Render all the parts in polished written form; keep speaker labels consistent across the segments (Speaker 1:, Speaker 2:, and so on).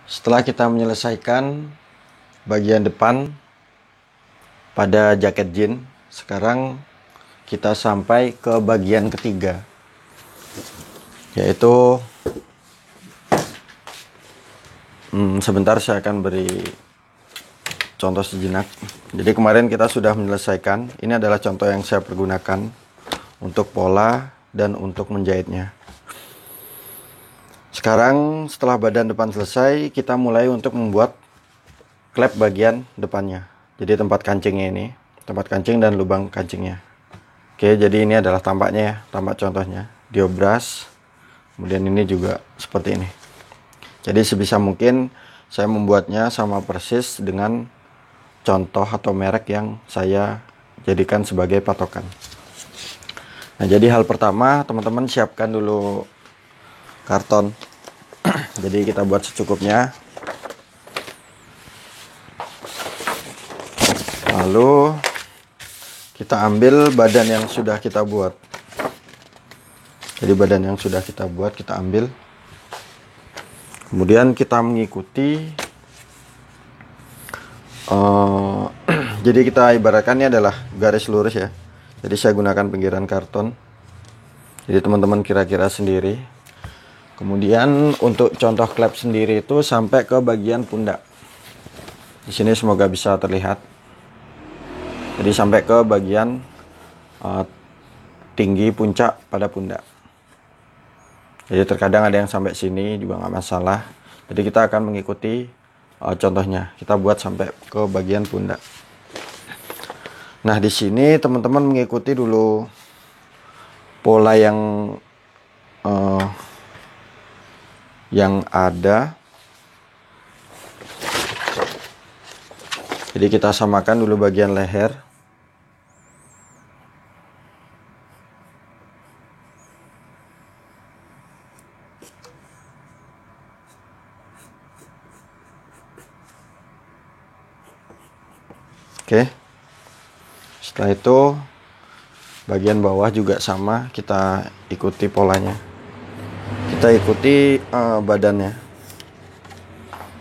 Speaker 1: Setelah kita menyelesaikan bagian depan pada jaket jeans, sekarang kita sampai ke bagian ketiga, yaitu sebentar saya akan beri contoh sejenak. Jadi kemarin kita sudah menyelesaikan. Ini adalah contoh yang saya pergunakan untuk pola dan untuk menjahitnya. Sekarang setelah badan depan selesai, kita mulai untuk membuat klep bagian depannya. Jadi tempat kancingnya ini, tempat kancing dan lubang kancingnya. Oke, jadi ini adalah tampaknya ya, tampak contohnya. Diobras, kemudian ini juga seperti ini. Jadi sebisa mungkin saya membuatnya sama persis dengan contoh atau merek yang saya jadikan sebagai patokan. Nah, jadi hal pertama, teman-teman siapkan dulu karton. Jadi kita buat secukupnya. Lalu kita ambil badan yang sudah kita buat. Jadi badan yang sudah kita buat kita ambil. Kemudian kita mengikuti. Jadi kita ibaratkan ini adalah garis lurus ya. Jadi saya gunakan pinggiran karton. Jadi teman-teman kira-kira sendiri. Kemudian untuk contoh klep sendiri itu sampai ke bagian pundak. Di sini semoga bisa terlihat. Jadi sampai ke bagian tinggi puncak pada pundak. Jadi terkadang ada yang sampai sini juga nggak masalah. Jadi kita akan mengikuti contohnya. Kita buat sampai ke bagian pundak. Nah, di sini teman-teman mengikuti dulu pola yang ada. Jadi kita samakan dulu bagian leher. Oke. Setelah itu bagian bawah juga sama, kita ikuti polanya. Kita ikuti badannya.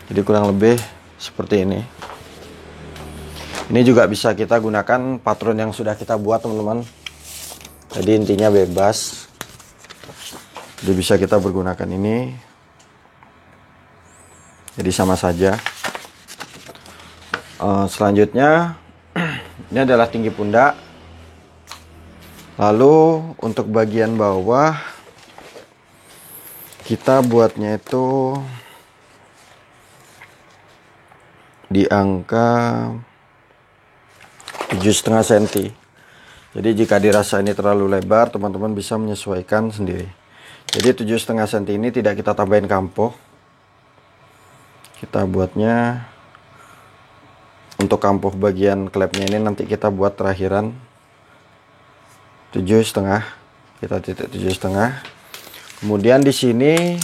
Speaker 1: Jadi kurang lebih seperti ini. Ini juga bisa kita gunakan patron yang sudah kita buat, teman-teman. Jadi intinya bebas. Jadi bisa kita pergunakan ini. Jadi sama saja. Selanjutnya ini adalah tinggi pundak. Lalu untuk bagian bawah kita buatnya itu di angka 7,5 cm. Jadi jika dirasa ini terlalu lebar, teman-teman bisa menyesuaikan sendiri. Jadi 7,5 cm ini tidak kita tambahin kampoh. Kita buatnya untuk kampoh bagian klepnya ini nanti kita buat terakhiran 7,5. Kita titik 7,5. Kemudian di sini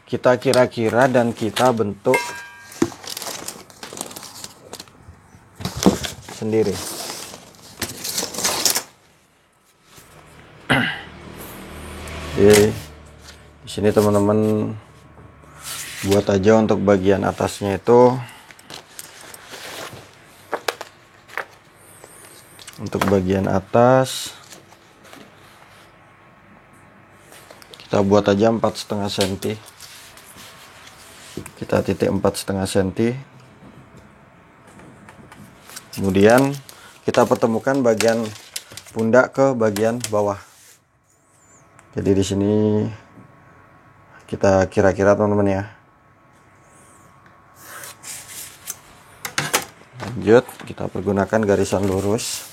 Speaker 1: kita kira-kira dan kita bentuk sendiri. Jadi di sini teman-teman buat aja untuk bagian atasnya itu. Untuk bagian atas kita buat aja 4,5 cm. Kita titik 4,5 cm. Kemudian kita pertemukan bagian pundak ke bagian bawah. Jadi di sini kita kira-kira, teman-teman ya. Lanjut, kita pergunakan garisan lurus.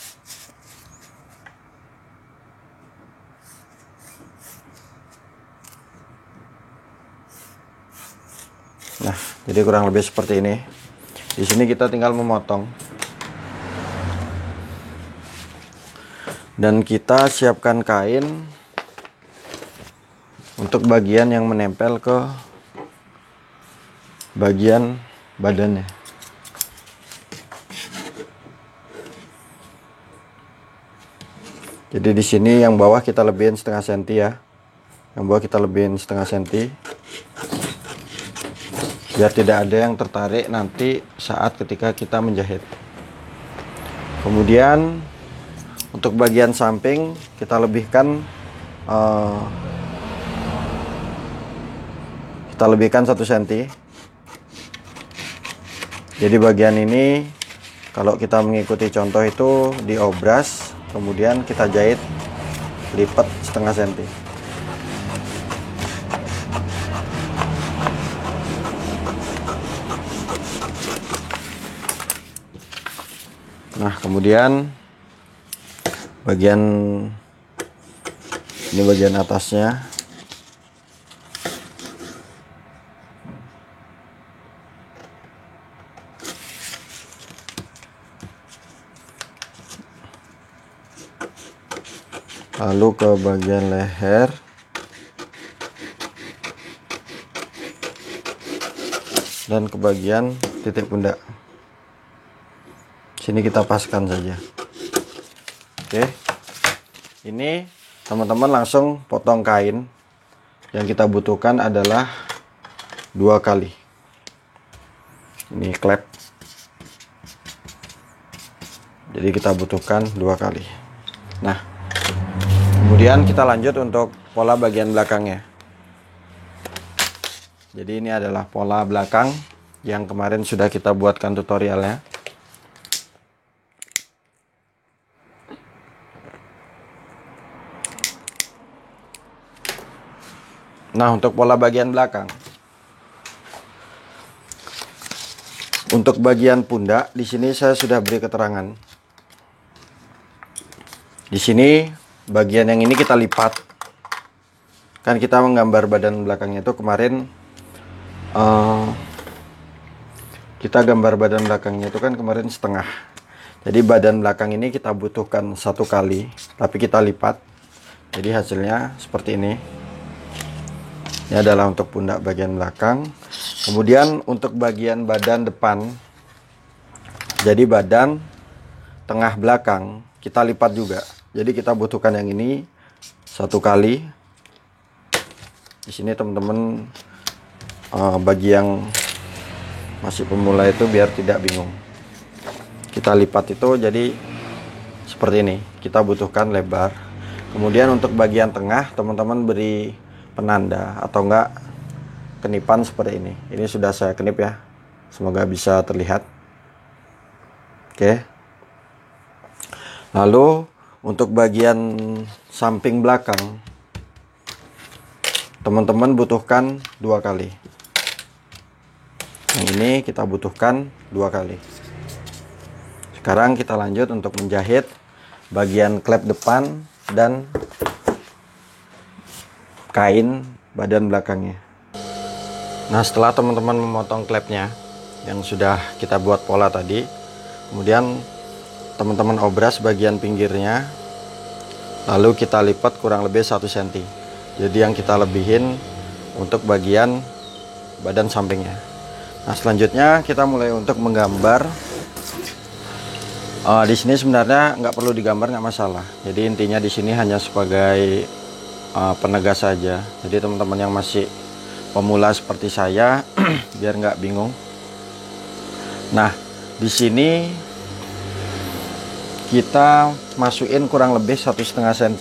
Speaker 1: Nah, jadi kurang lebih seperti ini. Di sini kita tinggal memotong. Dan kita siapkan kain untuk bagian yang menempel ke bagian badannya. Jadi di sini yang bawah kita lebihin 0,5 cm ya. Yang bawah kita lebihin 0,5 cm. biar tidak ada yang tertarik nanti saat ketika kita menjahit. Kemudian untuk bagian samping kita lebihkan 1 cm. Jadi bagian ini kalau kita mengikuti contoh itu diobras, kemudian kita jahit lipat 0,5 cm. Nah, kemudian bagian ini bagian atasnya. Lalu ke bagian leher. Dan ke bagian titik pundak. Sini kita paskan saja. Oke. Ini teman-teman langsung potong kain. Yang kita butuhkan adalah 2 kali. Ini klep. Jadi kita butuhkan 2 kali. Nah, kemudian kita lanjut untuk pola bagian belakangnya. Jadi ini adalah pola belakang yang kemarin sudah kita buatkan tutorialnya. Nah, untuk pola bagian belakang. Untuk bagian pundak, di sini saya sudah beri keterangan. Di sini bagian yang ini kita lipat. Kan kita menggambar badan belakangnya itu kemarin kita gambar badan belakangnya itu kan kemarin setengah. Jadi badan belakang ini kita butuhkan 1 kali, tapi kita lipat. Jadi hasilnya seperti ini. Ini adalah untuk pundak bagian belakang. Kemudian untuk bagian badan depan, jadi badan tengah belakang kita lipat juga. Jadi kita butuhkan yang ini 1 kali. Di sini teman-teman bagi yang masih pemula itu biar tidak bingung. Kita lipat itu jadi seperti ini. Kita butuhkan lebar. Kemudian untuk bagian tengah teman-teman beri penanda atau enggak kenipan seperti ini. Ini sudah saya kenip ya. Semoga bisa terlihat. Oke. Lalu untuk bagian samping belakang teman-teman butuhkan 2 kali. Yang ini kita butuhkan 2 kali. Sekarang kita lanjut untuk menjahit bagian klep depan dan kain badan belakangnya. Nah, setelah teman-teman memotong klepnya yang sudah kita buat pola tadi, kemudian teman-teman obras bagian pinggirnya, lalu kita lipat kurang lebih 1 cm. Jadi yang kita lebihin untuk bagian badan sampingnya. Nah, selanjutnya kita mulai untuk menggambar. Di sini sebenarnya nggak perlu digambar, nggak masalah. Jadi intinya di sini hanya sebagai penegas saja. Jadi teman-teman yang masih pemula seperti saya biar nggak bingung. Nah, di sini kita masukin kurang lebih 1,5 cm.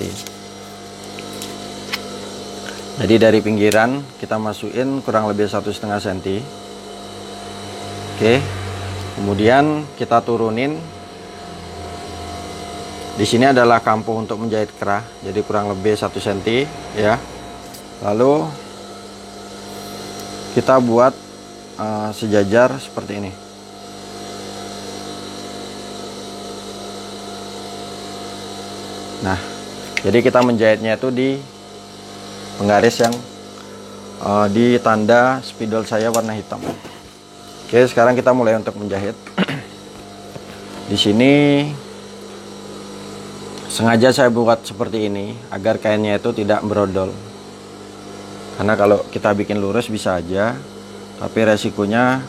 Speaker 1: Jadi dari pinggiran kita masukin kurang lebih 1,5 cm. Oke. Kemudian kita turunin. Di sini adalah kampuh untuk menjahit kerah, jadi kurang lebih 1 cm ya. Lalu kita buat sejajar seperti ini. Nah, jadi kita menjahitnya itu di penggaris yang di tanda spidol saya warna hitam. Oke, sekarang kita mulai untuk menjahit. Di sini sengaja saya buat seperti ini agar kainnya itu tidak berodol. Karena kalau kita bikin lurus bisa aja, tapi resikonya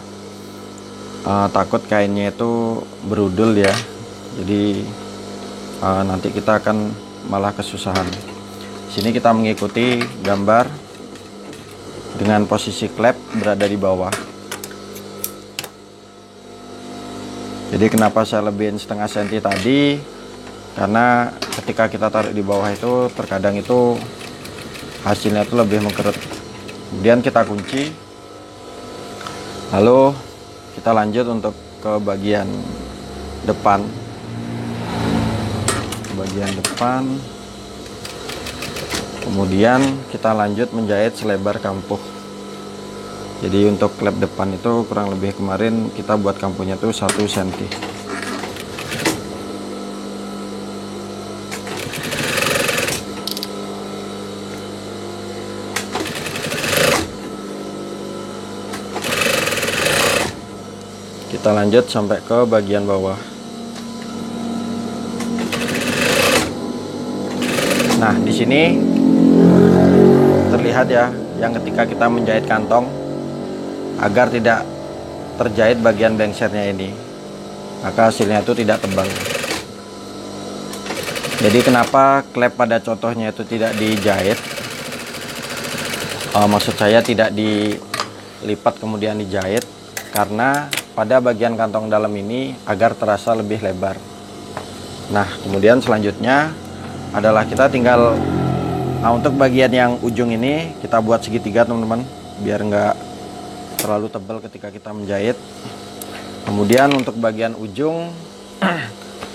Speaker 1: takut kainnya itu berudul ya. Jadi nanti kita akan malah kesusahan. Sini kita mengikuti gambar dengan posisi klep berada di bawah. Jadi kenapa saya lebihin setengah senti tadi, karena ketika kita taruh di bawah itu terkadang itu hasilnya itu lebih mengkerut. Kemudian kita kunci, lalu kita lanjut untuk ke bagian depan. Kemudian kita lanjut menjahit selebar kampuh. Jadi untuk klep depan itu kurang lebih kemarin kita buat kampuhnya tuh 1 cm. Kita lanjut sampai ke bagian bawah. Nah, di sini terlihat ya, yang ketika kita menjahit kantong agar tidak terjahit bagian lengsernya ini, maka hasilnya itu tidak tebal. Jadi kenapa klep pada contohnya itu tidak dijahit, maksud saya tidak dilipat kemudian dijahit, karena pada bagian kantong dalam ini agar terasa lebih lebar. Nah, kemudian selanjutnya adalah kita tinggal, untuk bagian yang ujung ini kita buat segitiga teman-teman, biar enggak terlalu tebal ketika kita menjahit. Kemudian untuk bagian ujung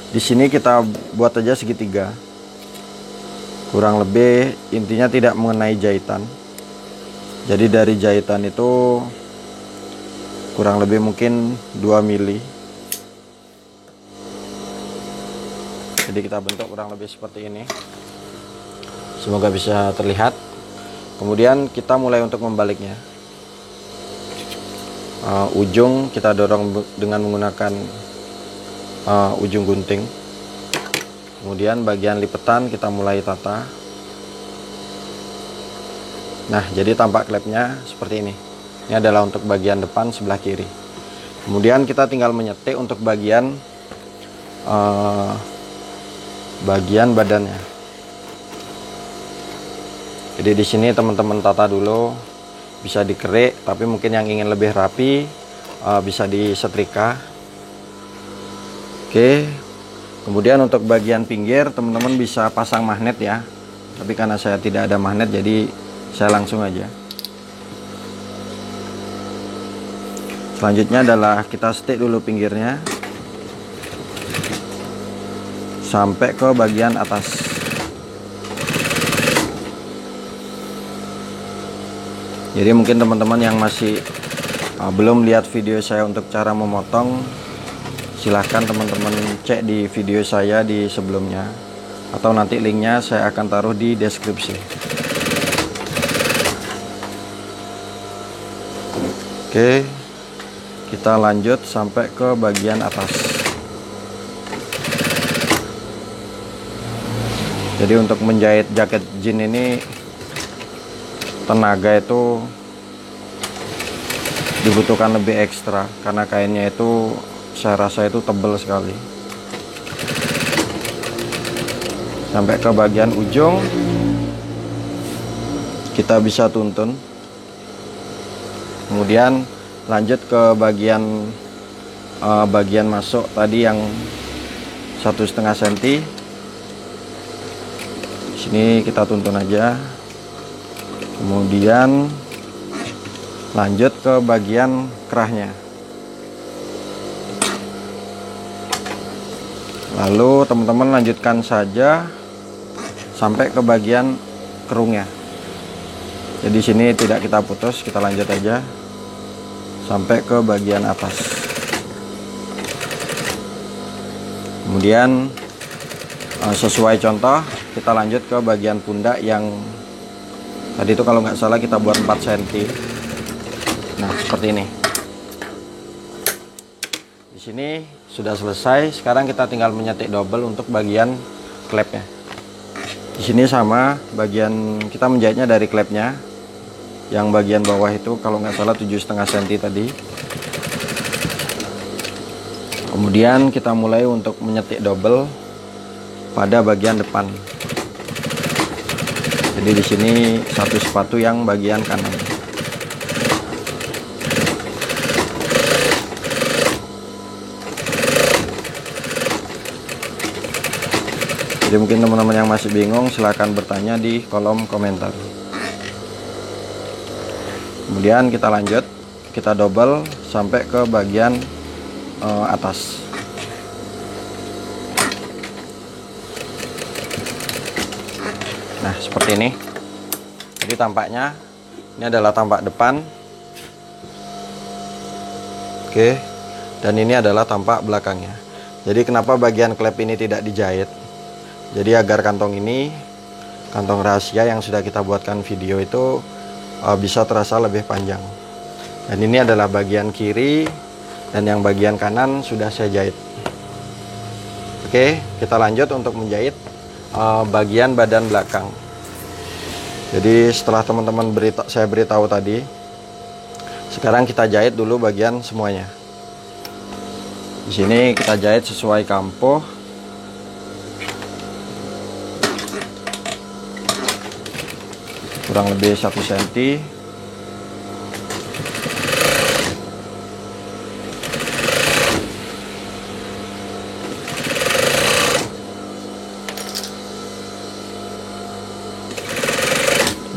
Speaker 1: di sini kita buat aja segitiga, kurang lebih intinya tidak mengenai jahitan. Jadi dari jahitan itu kurang lebih mungkin 2 mili. Jadi kita bentuk kurang lebih seperti ini, semoga bisa terlihat. Kemudian kita mulai untuk membaliknya. Ujung kita dorong dengan menggunakan ujung gunting. Kemudian bagian lipetan kita mulai tata. Nah, jadi tampak klepnya seperti ini. Ini adalah untuk bagian depan sebelah kiri. Kemudian kita tinggal menyetik untuk bagian badannya. Jadi di sini teman-teman tata dulu, bisa dikerik, tapi mungkin yang ingin lebih rapi bisa disetrika. Oke. Kemudian untuk bagian pinggir teman-teman bisa pasang magnet ya, tapi karena saya tidak ada magnet jadi saya langsung aja. Selanjutnya adalah kita stick dulu pinggirnya sampai ke bagian atas. Jadi mungkin teman-teman yang masih belum lihat video saya untuk cara memotong, silahkan teman-teman cek di video saya di sebelumnya, atau nanti linknya saya akan taruh di deskripsi. Oke, kita lanjut sampai ke bagian atas. Jadi untuk menjahit jaket jeans ini tenaga itu dibutuhkan lebih ekstra, karena kainnya itu saya rasa itu tebal sekali. Sampai ke bagian ujung kita bisa tuntun. Kemudian lanjut ke bagian masuk tadi yang 1,5 cm. Di sini kita tuntun aja. Kemudian lanjut ke bagian kerahnya. Lalu teman-teman lanjutkan saja sampai ke bagian kerungnya. Jadi sini tidak kita putus, kita lanjut aja sampai ke bagian atas. Kemudian sesuai contoh kita lanjut ke bagian pundak yang tadi itu kalau nggak salah kita buat 4 cm. Nah, seperti ini. Di sini sudah selesai. Sekarang kita tinggal menyetik double untuk bagian klepnya. Di sini sama, bagian kita menjahitnya dari klepnya. Yang bagian bawah itu kalau nggak salah 7,5 cm tadi. Kemudian kita mulai untuk menyetik double pada bagian depan. Jadi di sini satu sepatu yang bagian kanan. Jadi mungkin teman-teman yang masih bingung silahkan bertanya di kolom komentar. Kemudian kita lanjut, kita double sampai ke bagian atas. Nah seperti ini. Jadi tampaknya ini adalah tampak depan. Oke, dan ini adalah tampak belakangnya. Jadi kenapa bagian klep ini tidak dijahit? Jadi agar kantong ini, kantong rahasia yang sudah kita buatkan video itu bisa terasa lebih panjang. Dan ini adalah bagian kiri, dan yang bagian kanan sudah saya jahit. Oke, kita lanjut untuk menjahit bagian badan belakang. Jadi setelah teman-teman saya beritahu tadi, sekarang kita jahit dulu bagian semuanya. Di sini kita jahit sesuai kampo. Kurang lebih 1 cm.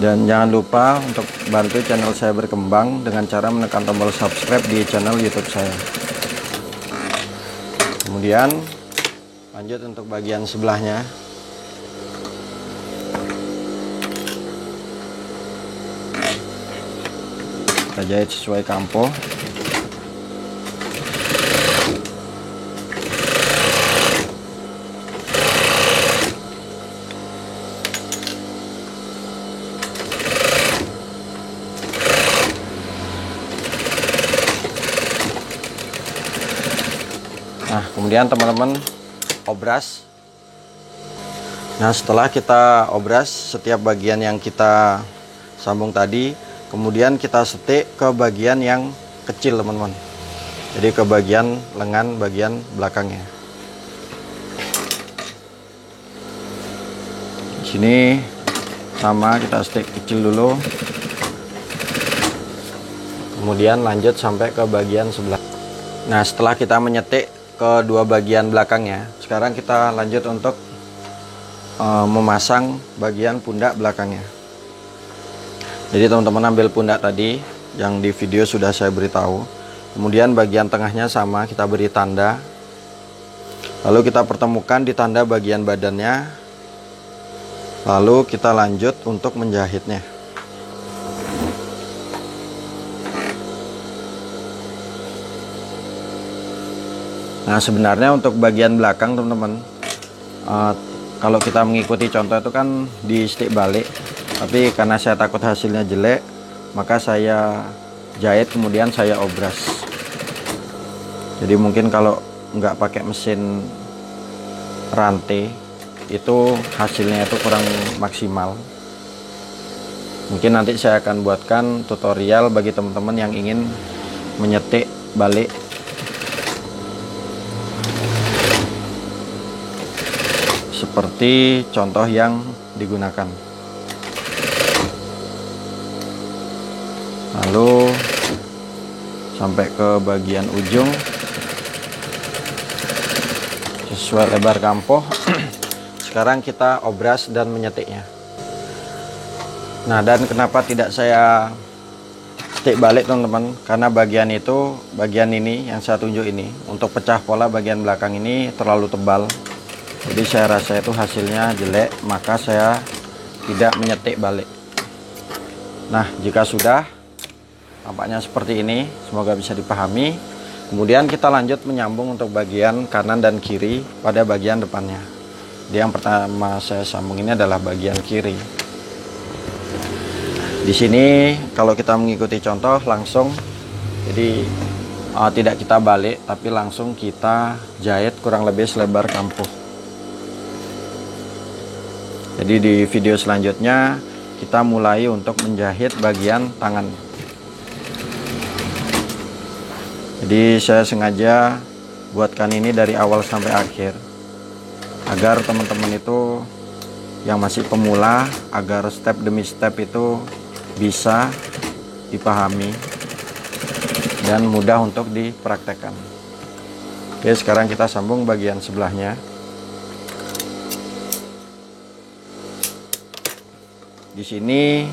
Speaker 1: Dan jangan lupa untuk bantu channel saya berkembang dengan cara menekan tombol subscribe di channel YouTube saya. Kemudian lanjut untuk bagian sebelahnya. Kita jahit sesuai kampo. Nah kemudian teman-teman obras. Nah setelah kita obras setiap bagian yang kita sambung tadi, kemudian kita setik ke bagian yang kecil teman-teman. Jadi ke bagian lengan bagian belakangnya. Di sini sama, kita setik kecil dulu. Kemudian lanjut sampai ke bagian sebelah. Nah setelah kita menyetik kedua bagian belakangnya, sekarang kita lanjut untuk memasang bagian pundak belakangnya. Jadi teman-teman ambil pundak tadi yang di video sudah saya beritahu, kemudian bagian tengahnya sama, kita beri tanda, lalu kita pertemukan di tanda bagian badannya, lalu kita lanjut untuk menjahitnya. Nah sebenarnya untuk bagian belakang teman-teman, kalau kita mengikuti contoh itu kan di stick balik, tapi karena saya takut hasilnya jelek, maka saya jahit kemudian saya obras. Jadi mungkin kalau nggak pakai mesin rantai itu hasilnya itu kurang maksimal. Mungkin nanti saya akan buatkan tutorial bagi teman-teman yang ingin menyetik balik seperti contoh yang digunakan. Lalu sampai ke bagian ujung sesuai lebar kampo. Sekarang kita obras dan menyetiknya. Nah dan kenapa tidak saya setik balik teman-teman, karena bagian itu, bagian ini yang saya tunjuk ini, untuk pecah pola bagian belakang ini terlalu tebal. Jadi saya rasa itu hasilnya jelek, maka saya tidak menyetik balik. Nah jika sudah, tampaknya seperti ini, semoga bisa dipahami. Kemudian kita lanjut menyambung untuk bagian kanan dan kiri pada bagian depannya. Jadi yang pertama saya sambung ini adalah bagian kiri. Di sini kalau kita mengikuti contoh langsung, jadi tidak kita balik, tapi langsung kita jahit kurang lebih selebar kampo. Jadi di video selanjutnya kita mulai untuk menjahit bagian tangan. Jadi saya sengaja buatkan ini dari awal sampai akhir, agar teman-teman itu yang masih pemula, agar step demi step itu bisa dipahami dan mudah untuk dipraktekkan. Oke, sekarang kita sambung bagian sebelahnya. Di sini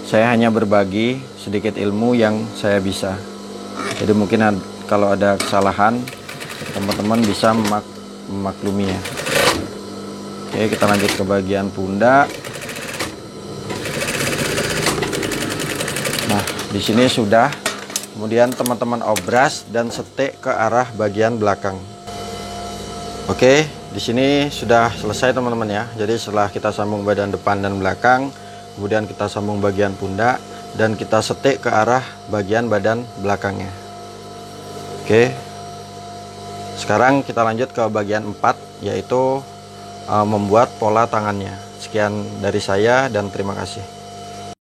Speaker 1: saya hanya berbagi sedikit ilmu yang saya bisa. Jadi mungkin kalau ada kesalahan, teman-teman bisa memakluminya. Oke, kita lanjut ke bagian pundak. Nah, di sini sudah. Kemudian teman-teman obras dan setik ke arah bagian belakang. Oke, di sini sudah selesai teman-teman ya. Jadi setelah kita sambung badan depan dan belakang, kemudian kita sambung bagian pundak dan kita setik ke arah bagian badan belakangnya. Oke. Sekarang kita lanjut ke bagian 4, yaitu membuat pola tangannya. Sekian dari saya dan terima kasih.